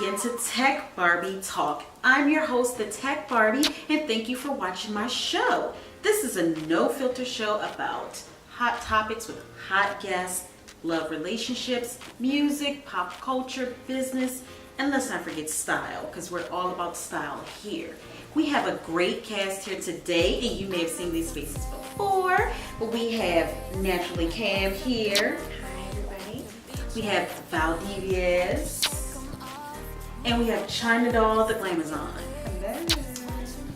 again to Tech Barbie Talk. I'm your host, the Tech Barbie, and thank you for watching my show. This is a no-filter show about hot topics with hot guests, love relationships, music, pop culture, business, and let's not forget style, because we're all about style here. We have a great cast here today, and you may have seen these faces before, but we have Naturally Cam here. Hi, everybody. We have Valdiviez. And we have Chyna doll, the Glamazon. Hello.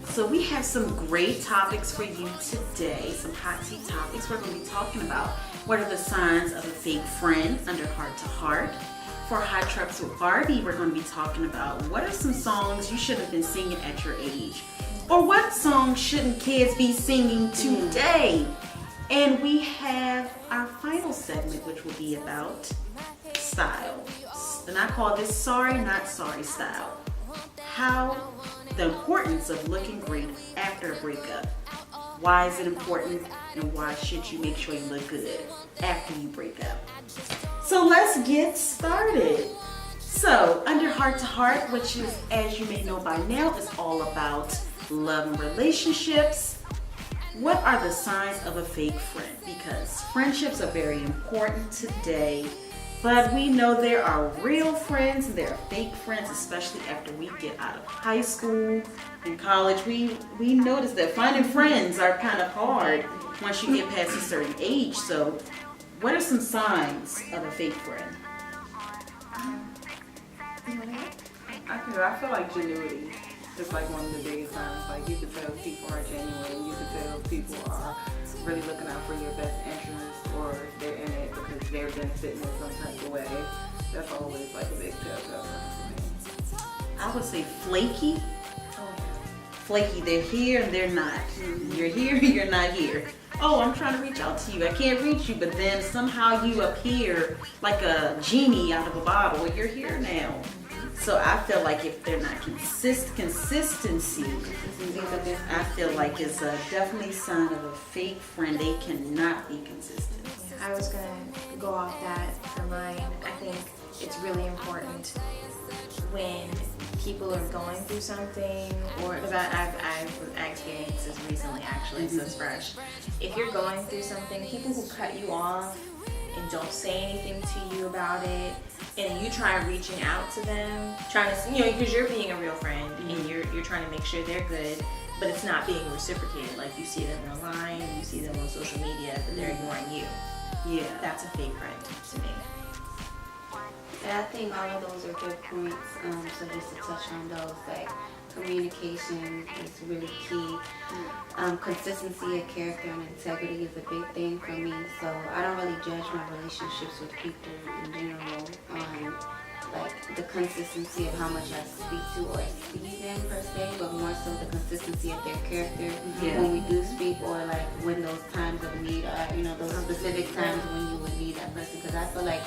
So we have some great topics for you today, some hot tea topics. We're going to be talking about what are the signs of a fake friend under Heart to Heart. For Hot Trucks with Barbie, we're going to be talking about what are some songs you should have been singing at your age, or what songs shouldn't kids be singing today. And we have our final segment, which will be about style. And I call this Sorry Not Sorry style. How the importance of looking great after a breakup. Why is it important, and why should you make sure you look good after you break up? So let's get started. So Under Heart to Heart, which is, as you may know by now, is all about love and relationships. What are the signs of a fake friend? Because friendships are very important today. But we know there are real friends and there are fake friends, especially after we get out of high school and college. We notice that finding friends are kind of hard once you get past a certain age. So what are some signs of a fake friend? I feel like genuinity is like one of the biggest signs. Like you can tell people are genuine. You can tell people are really looking out for your best interest, or they're in it because they're benefiting in some type of way. That's always like a big telltale sign for me. I would say flaky. Flaky, they're here and they're not. You're here, you're not here. Oh, I'm trying to reach out to you. I can't reach you, but then somehow you appear like a genie out of a bottle. You're here now. So I feel like if they're not consistency, I feel like it's a definitely sign of a fake friend. They cannot be consistent. I was going to go off that for mine. I think it's really important when people are going through something, or because I've experienced this recently actually, so it's fresh. If you're going through something, people who cut you off and don't say anything to you about it, and you try reaching out to them, trying to, because you're being a real friend and you're trying to make sure they're good, but it's not being reciprocated. Like you see them online, you see them on social media, but they're ignoring you. Yeah. That's a fake friend to me. Yeah, I think all of those are good points. So just to touch on those, like communication is really key. Consistency of character and integrity is a big thing for me. So I don't really judge my relationships with people in general on like the consistency of how much I speak to or see them per se, but more so the consistency of their character when we do speak, or like when those times of need are, those specific times when you would need that person. Because I feel like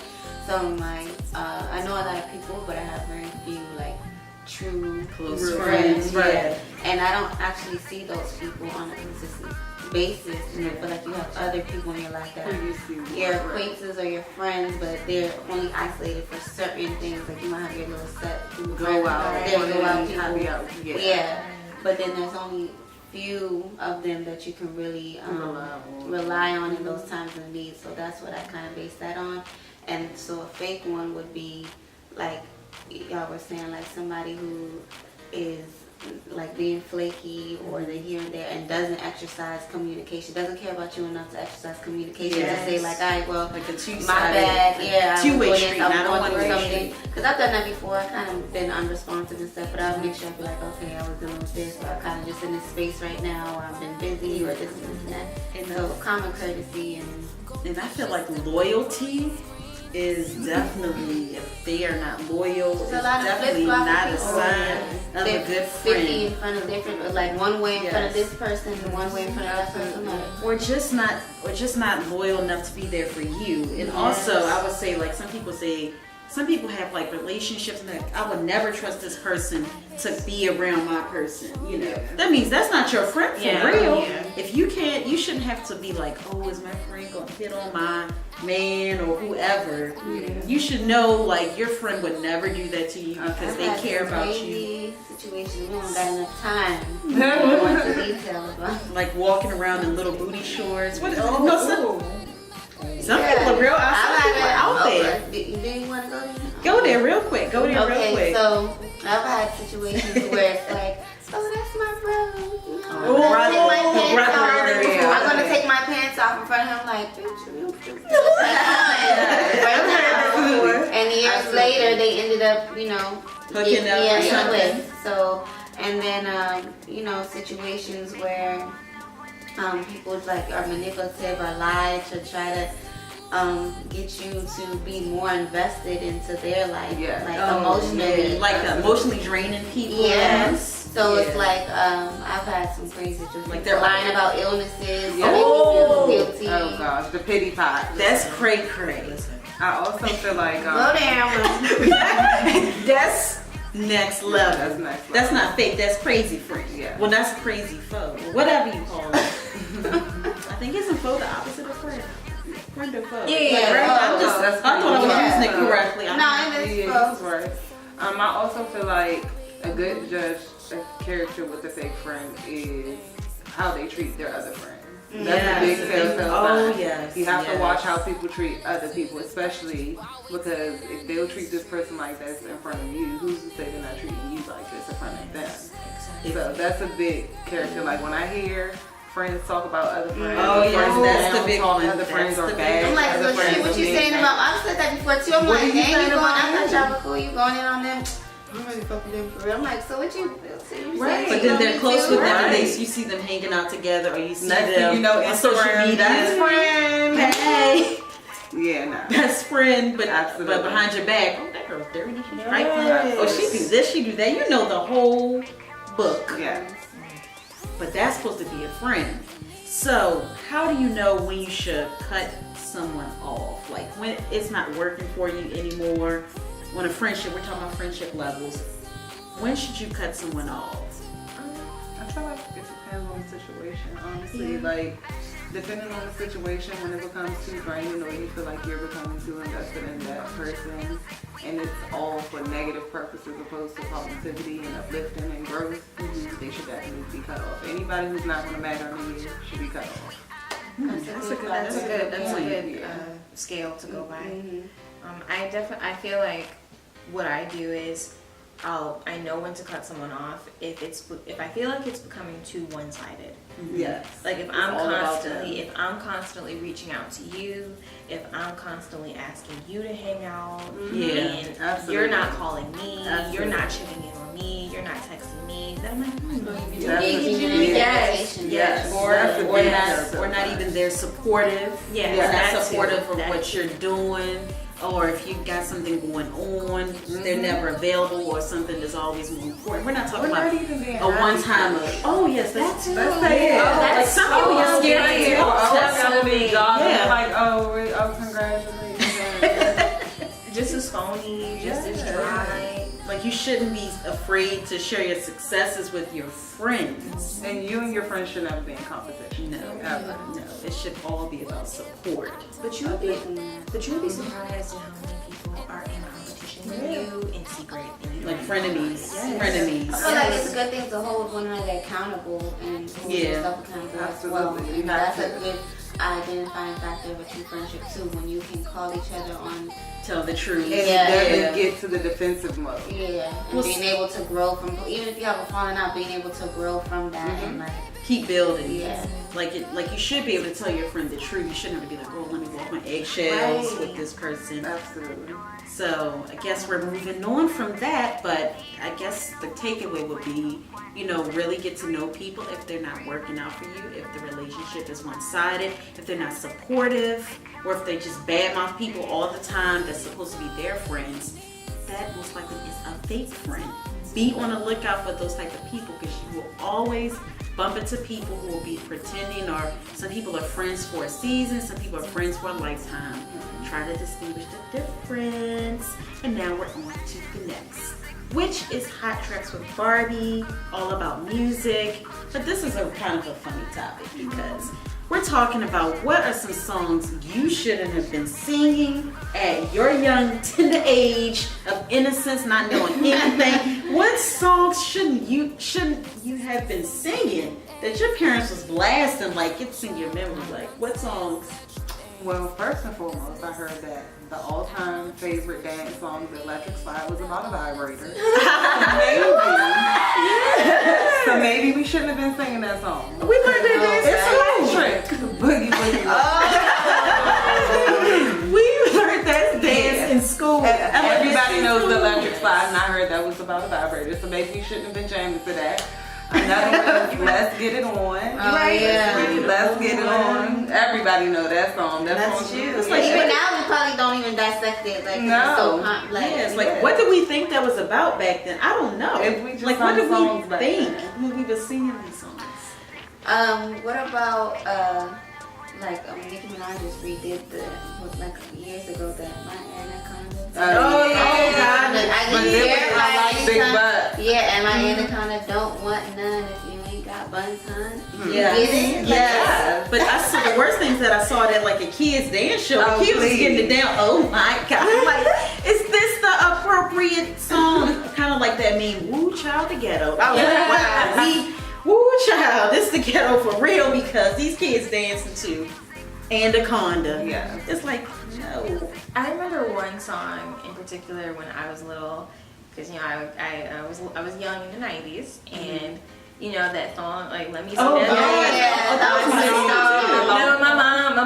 some of my, I know a lot of people, but I have very few like true close friends, right? And I don't actually see those people on a consistent basis. And I feel like you have other people in your life that are your acquaintances or your friends, but they're only isolated for certain things. Like you might have your little set Go out people. Yeah. But then there's only few of them that you can really rely on in those times of need. So that's what I kind of base that on. And so a fake one would be like y'all were saying, like somebody who is like being flaky, or they're here and there and doesn't exercise communication, doesn't care about you enough to exercise communication, to say like, all right, well, like a my bad, two-way street. I don't want something, because I've done that before. I kind of been unresponsive and stuff, but I'll make sure I be like, okay, I was dealing with this, or I'm kind of just in this space right now, or I've been busy, or this and that. And so common courtesy and I feel like loyalty is definitely, if they are not loyal, it's definitely not a sign of a good friend. 50 in front of different, like one way in front of this person and one way in front of that person. Or just not loyal enough to be there for you. And also, I would say, like some people say, some people have like relationships and like, I would never trust this person to be around my person, you know. That means that's not your friend for real. Yeah. If you can't, you shouldn't have to be like, oh, is my friend gonna hit on my man or whoever. You should know like your friend would never do that to you because they care about you. Situations, we don't got enough time to go into detail about. Like walking around in little booty shorts. What? Some people are real out there. Do you want to go there? Go there real quick. Go there real Okay, quick. so I've had situations where it's like, oh, that's my bro. You know, Oh, I'm gonna take my brother, pants off. yeah. I'm gonna take my pants off in front of him, like, and years later, they ended up, you know, Hooking up or something. with. So, and then, you know, situations where people like are manipulative or lie to try to get you to be more invested into their life, like emotionally, like emotionally draining people. Yes. So it's like I've had some crazy situations, Like they're lying about illnesses, Yeah. to make you feel guilty. Oh gosh, the pity pot. That's cray cray. I also feel like Go there. That's next level. That's next level. That's not fake. That's crazy friend. Yeah. Well, that's crazy foe. Whatever you call it. I think isn't foe the opposite of friend? Friend or foe? Yeah. Right? That's I thought I was yeah. using it correctly. No, it is Yeah, both. that's right. I also feel like a good judge of character with a fake friend is how they treat their other friends. That's a big telltale Oh sign. yes. You have yes. to watch how people treat other people, especially because if they'll treat this person like this in front of you, who's to say they're not treating you like this in front of them? So that's a big character. Like when I hear friends talk about other friends, Oh, yes, friends that's don't the big talk one. other friends That's are the bad. I'm like, other so friends shit, what you are saying mean. about? I've said that before too. I'm What like, are you dang, saying you going? about I thought them? y'all were cool. You going in on them? I'm really fucking them for real. I'm like, so what you? So you Right. But then they're close with them and Right. you see them hanging out together or you see Next thing them you know, on social Instagram, media. that's friend. Hey, Yeah, nah. best friend, but Absolutely. behind your back, oh that girl's dirty. She's Yes. trifling. Oh she do this, she do that. You know the whole book. Yeah. But that's supposed to be a friend. So how do you know when you should cut someone off? Like when it's not working for you anymore. When a friendship, we're talking about friendship levels. When should you cut someone off? I feel like it depends on the situation, honestly. Like, depending on the situation, when it becomes too draining or you feel like you're becoming too invested in that person and it's all for negative purposes opposed to positivity and uplifting and growth, they should definitely be cut off. Anybody who's not going to matter to you should be cut off. That's a good scale to go by. I feel like what I do is I know when to cut someone off if I feel like it's becoming too one-sided. Yes. Like if It's all about them. I'm constantly reaching out to you, if I'm constantly asking you to hang out, Yeah, and absolutely. you're not calling me, Absolutely. you're not checking in on me, you're not texting me, then I'm like, Yes, Yes. or That's a big telltale or not sign. even they're supportive. Yeah, They're that not too. supportive of That what too. you're doing, or if you got something going on, they're never available, or something is always more important. We're not talking We're about not even being a one-time. honest. Oh yes, that's Let's say, yeah. oh, Like that's some people so get scared to weird. talk to That's so somebody big. job Yeah. and like, oh, congratulations. just as phony, just as Yeah. dry. Like you shouldn't be afraid to share your successes with your friends. And you and your friends should never be in competition. No, Ever. no, it should all be about support. But you'll be surprised at how many people are in competition with you in secret. And you Like don't frenemies, Yes. frenemies. I feel like it's a good thing to hold one another accountable and hold Yeah. yourself accountable as well. Absolutely. You And have that's a to. good identifying factor of a true friendship too, when you can call each other on, Tell the truth. And Yeah. it Yeah. doesn't get to the defensive mode. and Well, being able to grow from, even if you have a falling out, being able to grow from that and like, Keep building. yeah. Like you should be able to tell your friend the truth. You shouldn't have to be like, oh, let me walk my eggshells Right. with this person. Absolutely. So I guess we're moving on from that, but I guess the takeaway would be, really get to know people if they're not working out for you, if the relationship is one-sided, if they're not supportive, or if they just badmouth people all the time that's supposed to be their friends. That most likely is a fake friend. be on the lookout for those type of people, because you will always bump into people who will be pretending, or some people are friends for a season, some people are friends for a lifetime. Try to distinguish the difference. And now we're on to the next, which is Hot Tracks with Barbie, all about music. But this is a kind of a funny topic, because we're talking about what are some songs you shouldn't have been singing at your young, tender age of innocence, not knowing anything. What songs shouldn't you have been singing that your parents was blasting, like it's in your memory? Like, what songs? Well, first and foremost, I heard that the all-time favorite dance song, The Electric Slide, was about a vibrator. So maybe we shouldn't have been singing that song. We learned that dance It's electric. Boogie, boogie. We learned that dance in school. Everybody knows The Electric Slide, and I heard that was about a vibrator. So maybe we shouldn't have been jamming to that. Another one is Let's Get It On. Right. Yeah. Let's Get It On. Everybody know that song. That's you. It's like even now we probably don't even dissect it. Like No. it's so complex. Yeah, it's like, what did we think that was about back then? I don't know. If we just like, what sung did songs we back think then. when we were singing these songs? What about Nicki Minaj just redid like years ago that My Anaconda. God. Big butt. Yeah, and My Anaconda don't want none if you ain't got buns, hun. Yeah. Get it? Yes. But I saw the worst things that I saw that like a kids dance show. Oh, The kids was please. getting it down. Oh my God. I'm like, is this the appropriate song? Kind of like that meme, Woo Child the Ghetto. I was like, wow, Woo Child, this the ghetto for real, because these kids dancing to Anaconda. Yeah. It's like, no. I remember one song in particular when I was little, because I was young in the 90s, and you know that song like Let Me See That. that was my song. You know,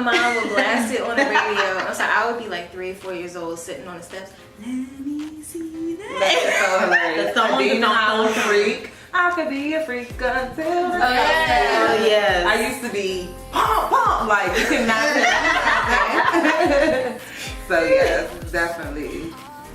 my mom would blast it on the radio. So I would be like 3 or 4 years old, sitting on the steps. Let me see that. That's so hilarious. The song, Do you know how the a freak? I could be a freak until Oh yes. I used to be pom pom, like you could not. So yes, definitely.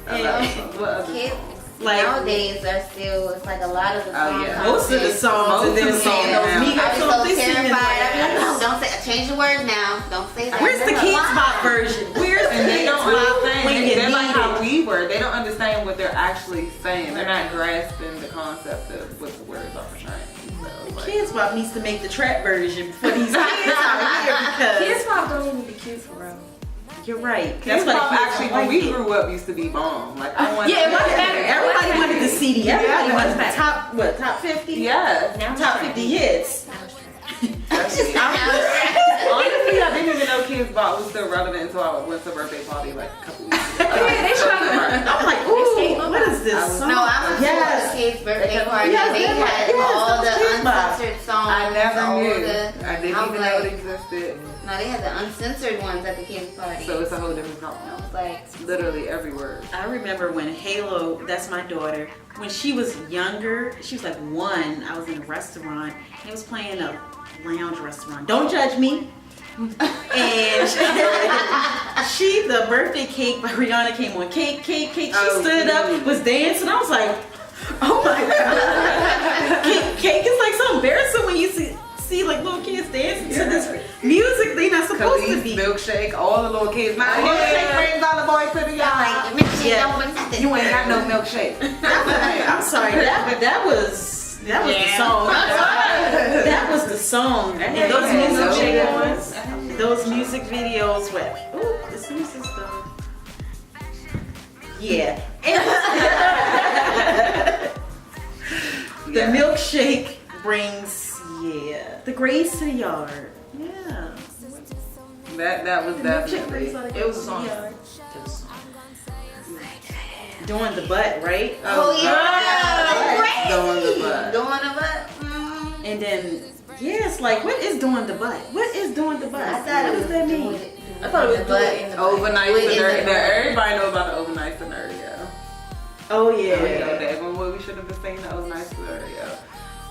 I love songs. What other Kids songs? Like- nowadays are still, it's like a lot of the songs. yeah. Most of the songs, and then Most of the seeing songs those now. Migos I was so songs, they singing terrified. like, I mean, no, don't say, change the words now. Don't say that. where's the Kids Why? Bop version? Where's the And they Kids don't Bop understand. when you They're need like how it? we were. They don't understand what they're actually saying. They're not grasping the concept of what the words are portraying. So, like, Kids Bop needs to make the trap version for these kids out here, because Kids Pop don't even be cute for real. you're right. That's why the why kids actually don't when like we it. grew up used to be bomb. Like I wanted Yeah, it wasn't better. Everybody wanted the CD. Everybody Yeah, wanted the it was top 50? Yeah. Now Top 50 hits. Honestly, I didn't even know Kids Bop was still relevant until I went to a birthday party like a couple weeks ago. Yeah, they tried to I'm like, ooh, what is this song? No, I was Yes. to a kid's birthday party. Yes, They yes, had yes, all the Kids Bop. uncensored songs. I never all knew. the- I didn't I was even know like- it existed. No, they had the uncensored ones at the kids' party. So it's a whole different I song. was like, Literally every word. I remember when Halo, that's my daughter, when she was younger, she was like 1, I was in a restaurant, and it was playing a lounge restaurant. Don't judge me. And the birthday cake by Rihanna came on. Cake. She Oh, stood up, was dancing. I was like, oh my God. Cake is like so embarrassing when you see like little kids dancing to this music they're not supposed to Khalees, be. milkshake, all the little kids. My milkshake brings all the boys to the yard. Yeah. You ain't got no milkshake. I'm sorry, that was the song. That was the song. And those music videos were, ooh, this music stuff. Yeah. The milkshake brings, the grace to the yard. Yeah. That was definitely. It was a song. Doing the butt, right? oh yeah, Doing the butt. Doing the butt. And then, it's like, what is doing the butt? What is doing the butt? I What thought it does was that mean? I thought it was butt. Overnight Wait, is scenario. it- Everybody know about the overnight scenario. Oh We know yeah. that. When we should have been saying the overnight scenario.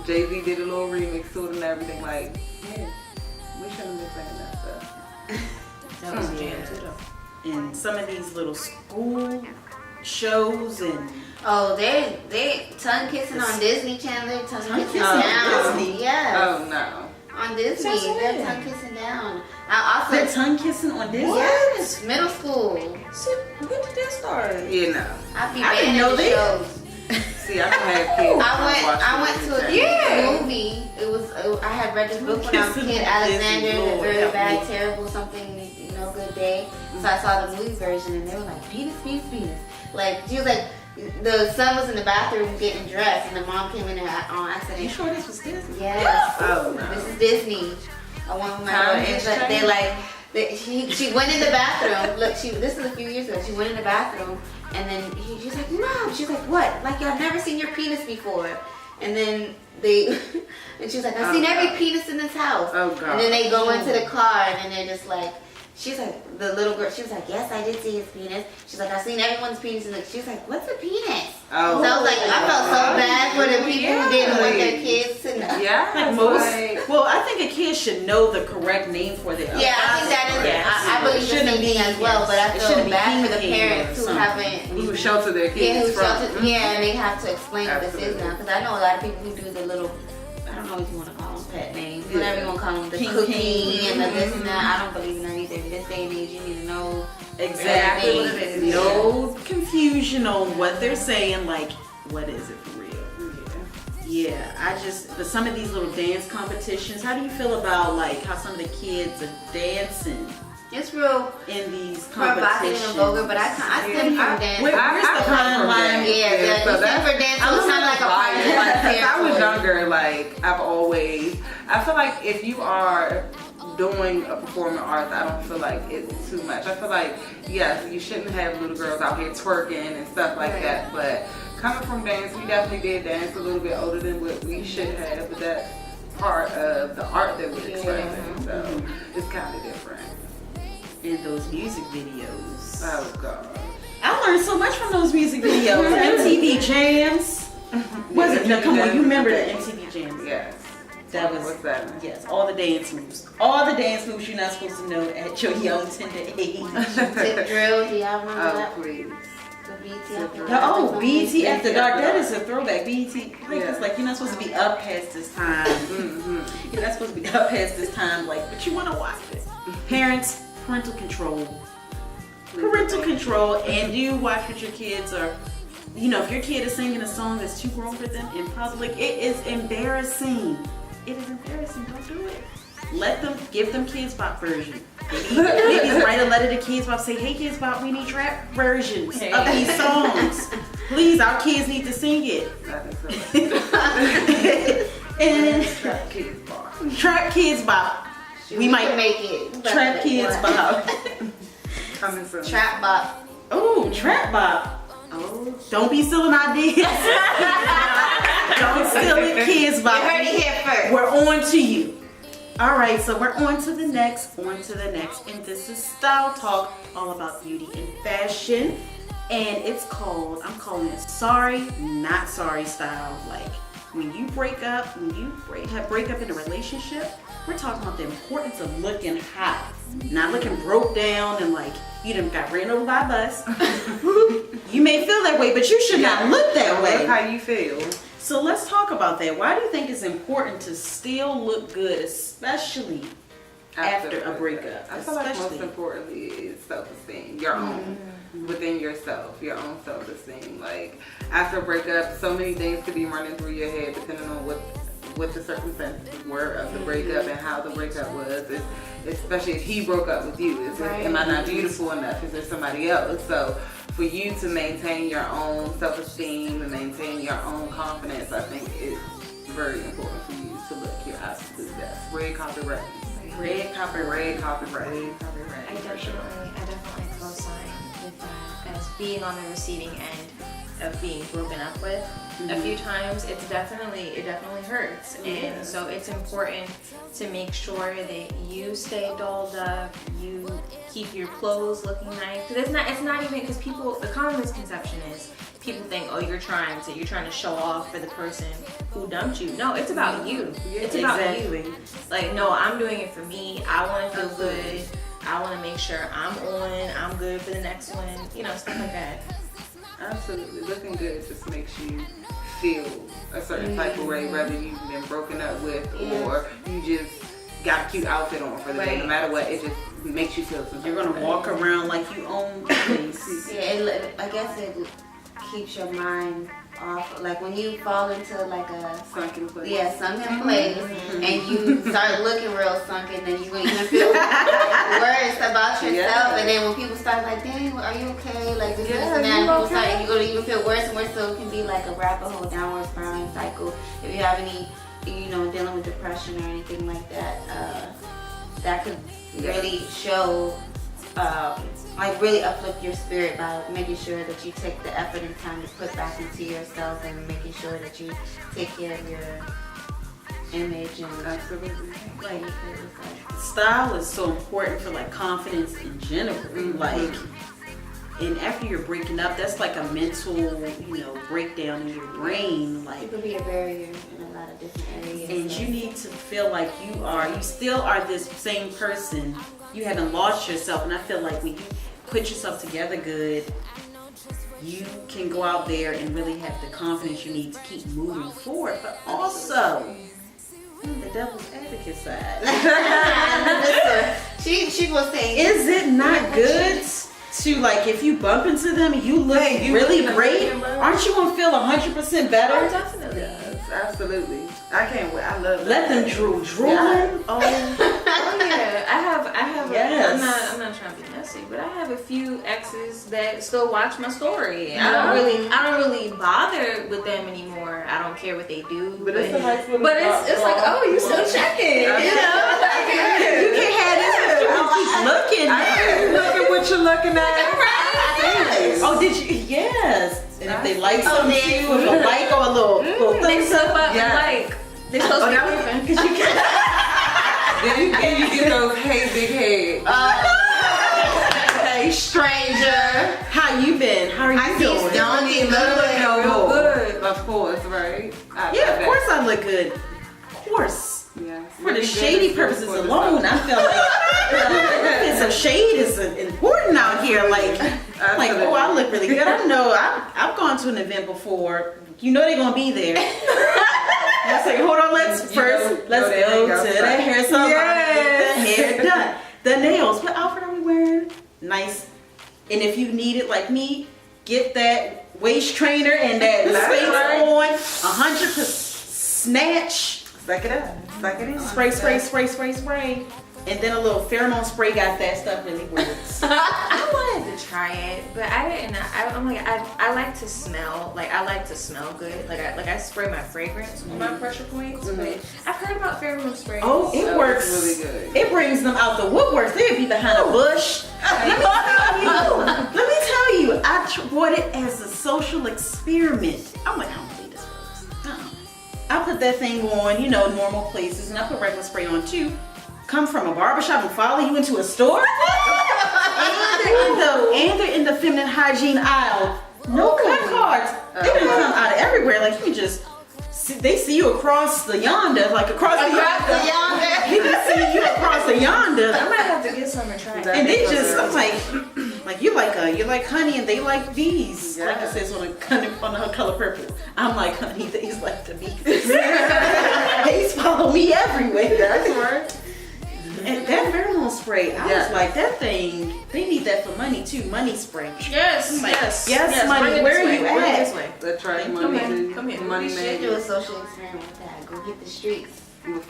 Jay-Z did a little remix to it and everything. Like, yeah, we shouldn't have been saying that stuff. That was a jam too, though. And some of these little school shows and. Oh, they tongue kissing on Disney Channel. They're tongue kissing on down. Disney? Yes. Oh no. On Disney, they're tongue kissing down. They're tongue kissing on Disney. Yes, middle school. See, when did that start? You know. I be I didn't banning know the that. shows. See, I don't have kids. I went to a movie. I had read this book when I was a kid, Alexander, the Very Bad, Terrible, something, no good day. So I saw the movie version, and they were like, penis, penis, penis. Like, she was like, the son was in the bathroom getting dressed, and the mom came in there on accident. You sure this was Disney? Yes. Oh, no. This is Disney. I want my daughter. And she went in the bathroom. Look, this is a few years ago. She went in the bathroom, and then she's like, Mom. She's like, what? Like, y'all never seen your penis before. And then and she's like, I've seen every penis in this house. Oh, God. And then they go into the car, and then they're just like, she's like, the little girl, she was like, yes, I did see his penis. She's like, I've seen everyone's penis. And she was like, what's a penis? Oh. So I was like, I felt so bad for the people who didn't want their kids to know. Yeah. Well, I think a kid should know the correct name for their. Yeah, I think that is. Yes. I believe the same thing as well, but I feel bad for the parents who haven't. Who shelter their kids from. And they have to explain what this is now. Because I know a lot of people who do the little, I don't know what you want to call them, pet names, whatever you want to call them, the cookie and the this and that. I don't believe in that either. In this day and age, you need to know Exactly. what it is. No confusion on what they're saying. Like, what is it for real? Yeah, but some of these little dance competitions, how do you feel about like how some of the kids are dancing It's real in these provocative competitions? and vulgar, but I stem from dance. Where's the fine line? Yeah, so the stem for dance was kind of like a part of Since I was younger, like I feel like if you are doing a performing arts, I don't feel like it's too much. I feel like, yes, you shouldn't have little girls out here twerking and stuff like that, but coming from dance, we definitely did dance a little bit older than what we should have, but that's part of the art that we're expressing, so it's kind of different. In those music videos. Oh God. I learned so much from those music videos. MTV Jams. Was it? No, come on, you remember the MTV Jams? Yes. That was, what's that? Yes, all the dance moves. All the dance moves you're not supposed to know at your young, tender age. Tip drill, do y'all remember that? Please. The BT After Dark. Oh, BT After Dark. That is a throwback. BT. Like, it's like you're not supposed to be up past this time. You're not supposed to be up past this time, like, but you want to watch it. Parents, parental control. Parental control, and do watch what your kids are. You know, if your kid is singing a song that's too grown for them in public, it is embarrassing. It is embarrassing. Don't do it. Give them Kids Bop version. Maybe write a letter to Kids Bop. Say, hey Kids Bop, we need trap versions of these songs. Please, our kids need to sing it. And Trap Kids Bop. We might make it. Trap Kids Bop. Coming soon. Trap bop. Oh, Trap Bop. Oh, don't be stealing ideas. Don't steal it, Kids Bop. You heard it here first. We're on to you. All right, so we're on to the next, and this is Style Talk, all about beauty and fashion, and I'm calling it Sorry, Not Sorry style. Like, when you break up, break up in a relationship, we're talking about the importance of looking hot, not looking broke down and like you done got ran over by a bus. You may feel that way, but you should not look that way. Look how you feel. So let's talk about that. Why do you think it's important to still look good, especially after a breakup? I feel like most importantly is self-esteem, your own, within yourself, your own self-esteem. Like, after a breakup, so many things could be running through your head depending on what the circumstances were of the breakup and how the breakup was. Especially if he broke up with you. Am I not beautiful enough? Is there somebody else? So for you to maintain your own self-esteem and maintain your own confidence, I think it's very important for you to look your absolute best. Red carpet ready. Red carpet ready. I definitely co-sign with that, as being on the receiving end of being broken up with a few times. It definitely hurts, and so it's important to make sure that you stay dolled up, you keep your clothes looking nice. Because it's not even because the common misconception is people think, oh, you're trying to show off for the person who dumped you. No, it's about you. It's about you. Like, no, I'm doing it for me. I want to feel good. I want to make sure I'm good for the next one. You know, stuff like that. Absolutely. Looking good just makes you feel a certain type of way, whether you've been broken up with or you just got a cute outfit on for the day. No matter what, it just makes you feel something. You're gonna walk around like you own the place. Yeah, I guess it keeps your mind off. Like when you fall into like a sunken place. Yeah, sunken place, and you start looking real sunken, then you even feel worse about yourself. And then when people start like, "Dang, are you okay?" Like this and that, people start, you're gonna even feel worse and worse. So it can be like a rabbit hole, downward spiraling cycle. If you have any, dealing with depression or anything like that, that could really show. Like really uplift your spirit by making sure that you take the effort and time to put back into yourself and making sure that you take care of your image and absolutely. like Style is so important for like confidence in general. Like, and after you're breaking up, that's like a mental, breakdown in your brain. Like, it could be a barrier in a lot of different areas. And you need to feel like you still are this same person. You haven't lost yourself, and I feel like when you put yourself together good, you can go out there and really have the confidence you need to keep moving forward. But also, the devil's advocate side. she was saying, is it not good to, like, if you bump into them and you look really great, aren't you gonna feel 100% better? Oh, definitely. Yes, absolutely. I can't wait. I love Let them drool. Drooling. Oh yeah, I have. Yes. I'm not trying to be messy, but I have a few exes that still watch my story. I don't really bother with them anymore. I don't care what they do. But it's a nice little. But it's like, oh, you still checking, You can't have this. You keep looking. Look at what you're looking at. Right? Oh, did you? Yes. And if they like something too, if a like or a little They thumbs slip up, up and like. They supposed to be moving. because you can't. Then you get those hey big head. Hey, stranger. How you been? How are you doing? Don't be looking Real good. Of course, right? Yeah, of course I look good. Of course. Yes. For the shady purposes alone, I feel like some shade is important out here. Like, oh, I look really good. I know. I've gone to an event before. You know they're gonna be there. I say, hold on, let's go to the hair salon. Get the hair done. The nails. What outfit are we wearing? Nice. And if you need it like me, get that waist trainer and that space on. 100% snatch. Suck it up. Suck it in. Spray. And then a little pheromone spray got that stuff really works. I wanted to try it, but I didn't. I'm like, I like to smell. Like, I like to smell good. Like I spray my fragrance on my pressure points. But I've heard about pheromone spray. Oh, it works really good. It brings them out the woodwork. They'd be behind a bush. Let me tell you, I bought it as a social experiment. I'm like, I don't believe this works. I put that thing on, normal places, and I put regular spray on too. Come from a barbershop and follow you into a store? and they're in the feminine hygiene aisle. No cut cards. They're gonna come out of everywhere. Like, you just they see you across the yonder, like across the yonder. They can see you across the yonder. I might have to get some and try it. And they just, I'm like you like honey and they like bees. Like it says on her color purple. I'm like honey, they like the bees. They follow me everywhere. That's right. And that pheromone spray, I was like, that thing, they need that for money too. Money spray. Yes, like, yes, money. Where are you at? This way. Let's try Come money. here. Money we should man. do a social experiment with that. Go hit the streets. Oh, the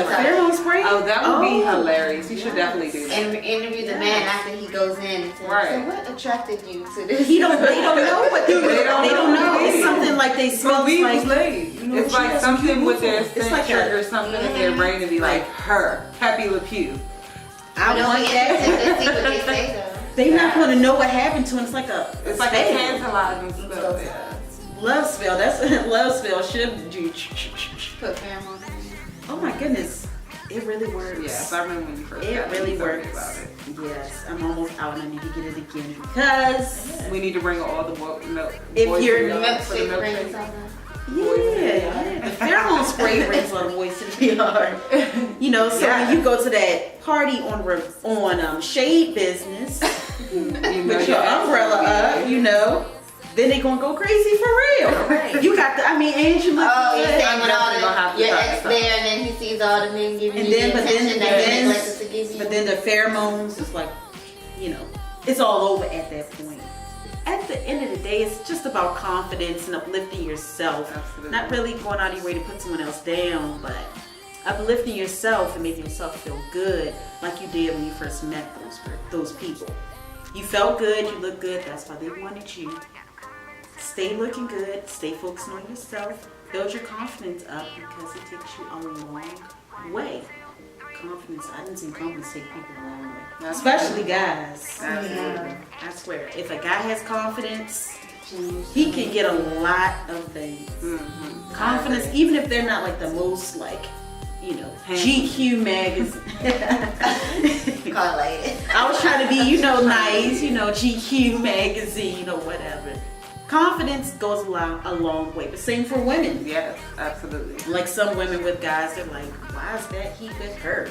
pheromone spray? Oh, that would be hilarious. You should definitely do that. And interview the man after he goes in and says, Right. so what attracted you to this? They don't know what they don't know. It's something like they smell like. It's like something with their It's like scent or something in their brain to be like her, Pepe Le Pew. I want that. See what they say though. They not going to know what happened to him. It's like a It's like a tantalizing smell. Yeah. love spell. That's love spell should do. Put pheromones in. Oh my goodness, it really works. Yes, I remember when you first It got really me talking works. about it. Yes, I'm almost out and I need to get it again because We need to bring all the milk. If you're for the Bring milkshake. something. the pheromone spray brings all the boys to the yard. So when you go to that party on shade business, You know with your umbrella up, then they gonna go crazy for real. Right. You got the, I mean, and you look Oh, you're good. saying with definitely gonna have all to your talk ex about there, and then he sees all the men giving And you then, the but then, attention that they neglected to give you. but then the pheromones is like, you know, it's all over at that point. At the end of the day, it's just about confidence and uplifting yourself. Absolutely. Not really going out of your way to put someone else down, but uplifting yourself and making yourself feel good like you did when you first met those people. You felt good, you looked good, that's why they wanted you. Stay looking good, stay focused on yourself, build your confidence up because it takes you a long way. Confidence, I didn't see confidence take people a long way. Especially guys. Absolutely. I swear, if a guy has confidence, he can get a lot of things. Mm-hmm. Confidence, even if they're not like the most like, you know, GQ magazine. Call it like it. I was trying to be, you know, nice, you know, GQ magazine or whatever. Confidence goes a long way, but same for women. Yes, absolutely. Like some women with guys, they're like, why is that he with her?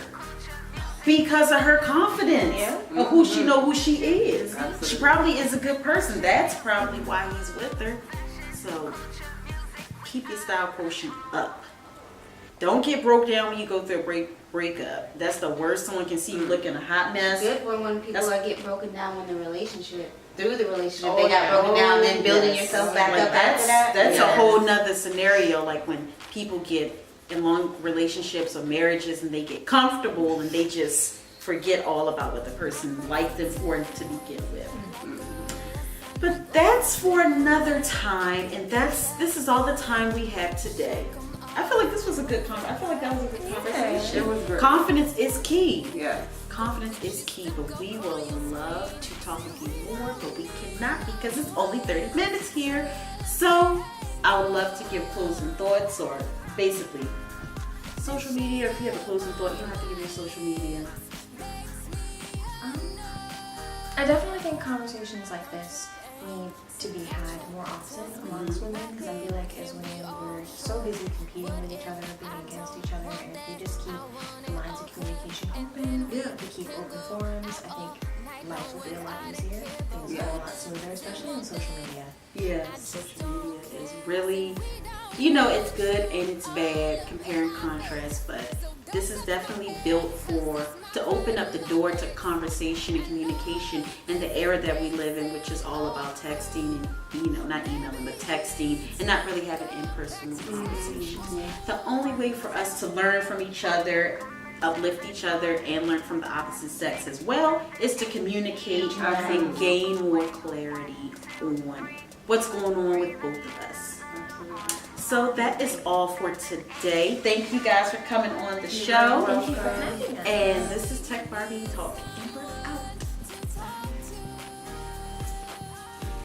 Because of her confidence. Yeah. Of who she know who she is. Absolutely. She probably is a good person. That's probably why he's with her. So keep your style quotient up. Don't get broke down when you go through a breakup. That's the worst. Someone can see you looking a hot mess. Good when people are get broken down in the relationship. Through the relationship, Oh, they got yeah. broken down, then building Yes. yourself back Like up after that. That's Yes. a whole nother scenario. Like when people get in long relationships or marriages and they get comfortable and they just forget all about what the person liked them for to begin with. But that's for another time, and this is all the time we have today. I feel like this was a good I feel like that was a good conversation. It was great. Confidence is key. Yes. Confidence is key, but we will love to talk with you more, but we cannot because it's only 30 minutes here. So I would love to give closing thoughts or basically social media. If you have a closing thought, you don't have to give your social media. I definitely think conversations like this need to be had more often amongst women, because I feel like as women we're so busy competing with each other, being against each other, and if we just keep the lines of communication open, if we keep open forums, I think life will be a lot easier, things will go a lot smoother, especially on social media. Yeah, social media is really, you know, it's good and it's bad, compare and contrast, but this is definitely built to open up the door to conversation and communication in the era that we live in, which is all about texting and, you know, not emailing, but texting and not really having in-person conversations. The only way for us to learn from each other, uplift each other, and learn from the opposite sex as well is to communicate and gain more clarity on what's going on with both of us. So that is all for today. Thank you guys for coming on the show. Thank you for having us. And this is Tech Barbie Talk.